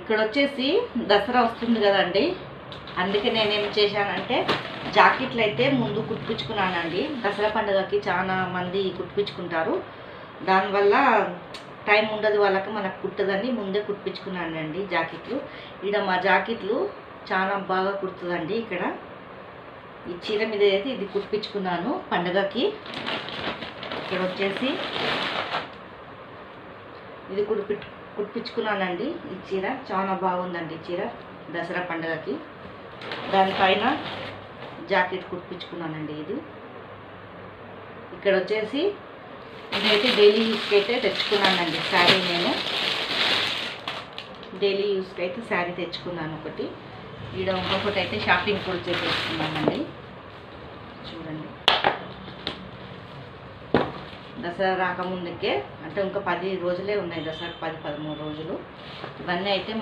ఇక్కడ వచ్చేసి దసరా వస్తుంది కదండి, అందుకే నేనేం చేశానంటే జాకెట్లు అయితే ముందు కుట్టించుకున్నానండి. దసరా పండుగకి చాలా మంది కుట్టించుకుంటారు, దానివల్ల టైం ఉండదు వాళ్ళకి, మనకు కుట్టదని ముందే కుట్టించుకున్నానండి జాకెట్లు. ఇక్కడ మా జాకెట్లు చాలా బాగా కుడుతుందండి. ఇక్కడ ఈ చీర మీద అయితే ఇది కుట్టించుకున్నాను పండుగకి. ఇక్కడ వచ్చేసి ఇది కుట్టించుకున్నానండి. ఈ చీర చాలా బాగుందండి. చీర దసరా పండుగకి దానిపైన జాకెట్ కుట్టించుకున్నానండి. ఇది ఇక్కడ వచ్చేసి ఇదైతే డైలీ యూస్కి అయితే తెచ్చుకున్నానండి శారీ. నేను డైలీ యూస్కి అయితే శారీ తెచ్చుకున్నాను ఒకటి. ఈడ ఇంకొకటి అయితే షాపింగ్ కూడా చేసేసుకున్నానండి. చూడండి, దసరా రాకముందుకే అంటే ఇంకా 10 రోజులే ఉన్నాయి, దసరాకు 10-13 రోజులు. ఇవన్నీ అయితే